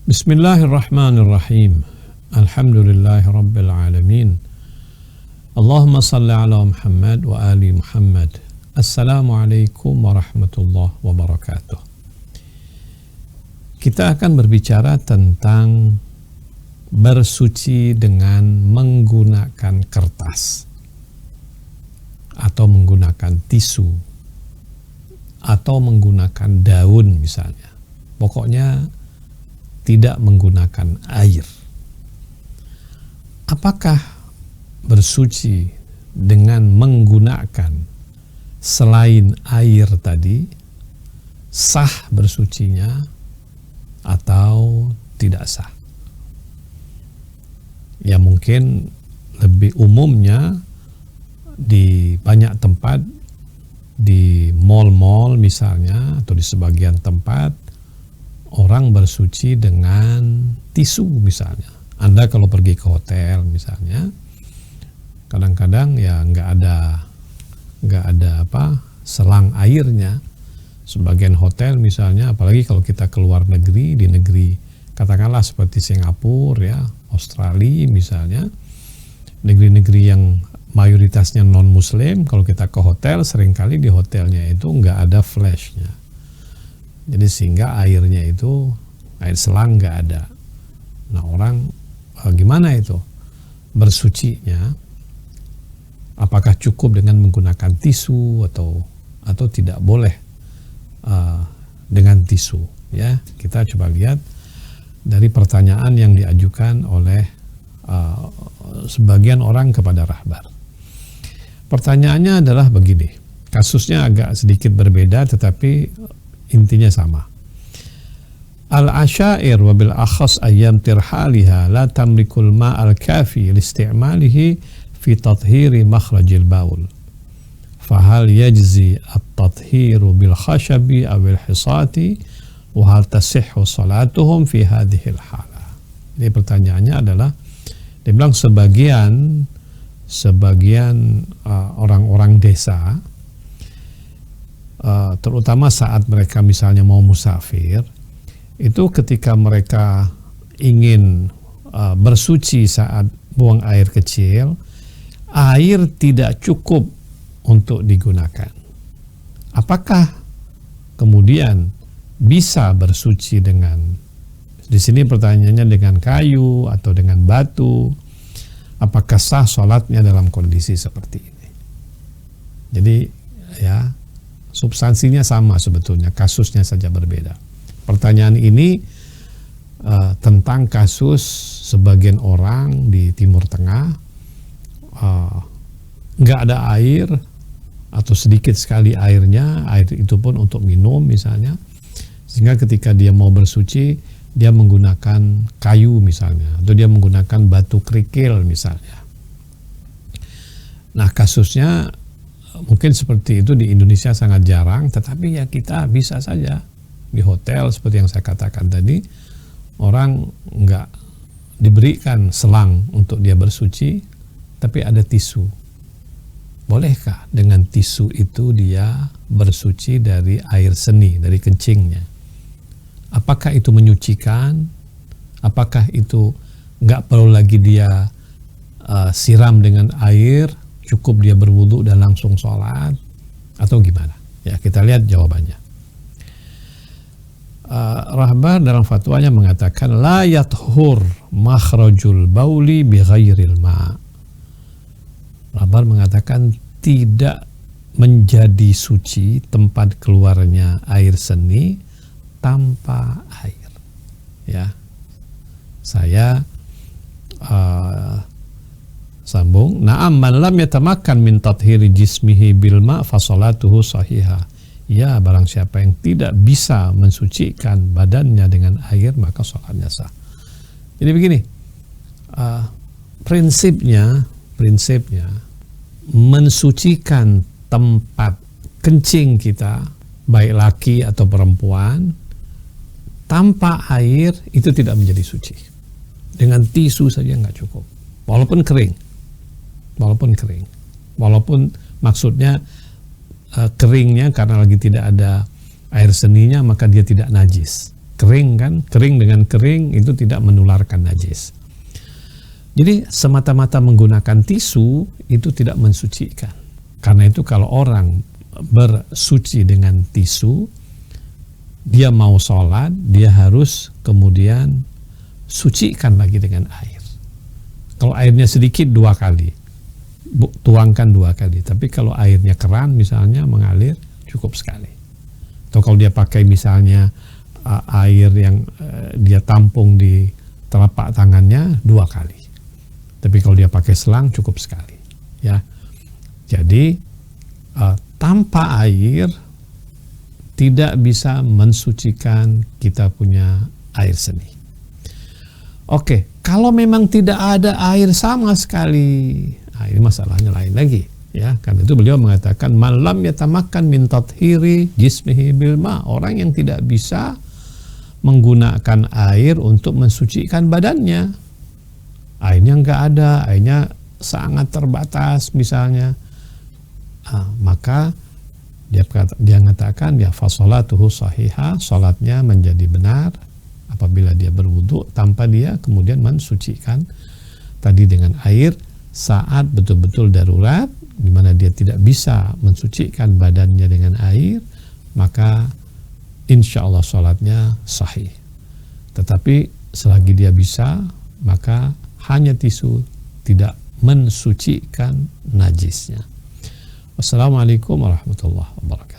Bismillahirrahmanirrahim. Alhamdulillahi rabbil alamin. Allahumma salli ala Muhammad wa ali Muhammad. Assalamualaikum warahmatullahi wabarakatuh. Kita akan berbicara tentang bersuci dengan menggunakan kertas atau menggunakan tisu atau menggunakan daun misalnya. Pokoknya tidak menggunakan air. Apakah bersuci dengan menggunakan selain air tadi sah bersucinya atau tidak sah? Ya mungkin lebih umumnya di banyak tempat, di mal-mal misalnya atau di sebagian tempat orang bersuci dengan tisu misalnya. Anda kalau pergi ke hotel misalnya, kadang-kadang ya nggak ada selang airnya. Sebagian hotel misalnya, apalagi kalau kita keluar negeri, di negeri katakanlah seperti Singapura ya, Australia misalnya, negeri-negeri yang mayoritasnya non-muslim, kalau kita ke hotel seringkali di hotelnya itu nggak ada flashnya. Jadi sehingga airnya itu, air selang nggak ada. Nah orang gimana itu bersucinya? Apakah cukup dengan menggunakan tisu atau tidak boleh dengan tisu? Ya, kita coba lihat dari pertanyaan yang diajukan oleh sebagian orang kepada Rahbar. Pertanyaannya adalah begini. Kasusnya agak sedikit berbeda tetapi intinya sama. Al-asyair wa bil akhas ayyam tirhaliha la tamlikul ma'al kafi liisti'malihi fi tathhiri makhrajil baul. Fahal yajzi at-tathiru bil khashabi awil hisati wa hal tasihhu salatuhum fi hadhil hala. Ini pertanyaannya adalah dia bilang sebagian orang-orang desa terutama saat mereka misalnya mau musafir, itu ketika mereka ingin bersuci saat buang air kecil, air tidak cukup untuk digunakan. Apakah kemudian bisa bersuci dengan, di sini pertanyaannya dengan kayu atau dengan batu, apakah sah sholatnya dalam kondisi seperti ini? Jadi ya, substansinya sama sebetulnya, kasusnya saja berbeda. Pertanyaan ini tentang kasus sebagian orang di Timur Tengah nggak ada air atau sedikit sekali airnya, air itu pun untuk minum misalnya, sehingga ketika dia mau bersuci dia menggunakan kayu misalnya, atau dia menggunakan batu kerikil misalnya. Nah kasusnya mungkin seperti itu di Indonesia sangat jarang, tetapi ya kita bisa saja di hotel seperti yang saya katakan tadi, orang nggak diberikan selang untuk dia bersuci, tapi ada tisu. Bolehkah dengan tisu itu dia bersuci dari air seni, dari kencingnya? Apakah itu menyucikan? Apakah itu nggak perlu lagi dia siram dengan air? Cukup dia berwudu dan langsung sholat atau gimana? Ya kita lihat jawabannya. Rahbar dalam fatwanya mengatakan la yathur makhrajul bauli bi ghairil ma'. Rahbar mengatakan tidak menjadi suci tempat keluarnya air seni tanpa air. Ya, saya sambung. Na'am man lam yatamakkan min tathhiri jismihi bil ma' fa salatuhu sahihah. Ya, barang siapa yang tidak bisa mensucikan badannya dengan air, maka salatnya sah. Jadi begini, prinsipnya mensucikan tempat kencing kita, baik laki atau perempuan, tanpa air itu tidak menjadi suci. Dengan tisu saja nggak cukup, walaupun kering, walaupun maksudnya keringnya karena lagi tidak ada air seninya, maka dia tidak najis. kering kan, kering dengan kering itu tidak menularkan najis. Jadi semata-mata menggunakan tisu itu tidak mensucikan. Karena itu kalau orang bersuci dengan tisu, dia mau sholat, dia harus kemudian sucikan lagi dengan air. Kalau airnya sedikit 2 kali, tuangkan 2 kali. Tapi kalau airnya keran misalnya mengalir, cukup sekali. Atau kalau dia pakai misalnya air yang dia tampung di telapak tangannya 2 kali. Tapi kalau dia pakai selang cukup sekali, ya. Jadi tanpa air tidak bisa mensucikan kita punya air seni. Oke, kalau memang tidak ada air sama sekali, ini masalahnya lain lagi, ya. Karena itu beliau mengatakan man lam yatamakkan min tathhiri jismihi bil ma, orang yang tidak bisa menggunakan air untuk mensucikan badannya. Airnya nggak ada, airnya sangat terbatas misalnya, maka dia mengatakan ya fasolatuhu sahihah, salatnya menjadi benar apabila dia berwudu tanpa dia kemudian mensucikan tadi dengan air saat betul-betul darurat di mana dia tidak bisa mensucikan badannya dengan air, maka insya Allah salatnya sahih. Tetapi selagi dia bisa, maka hanya tisu, tidak mensucikan najisnya. Wassalamualaikum warahmatullahi wabarakatuh.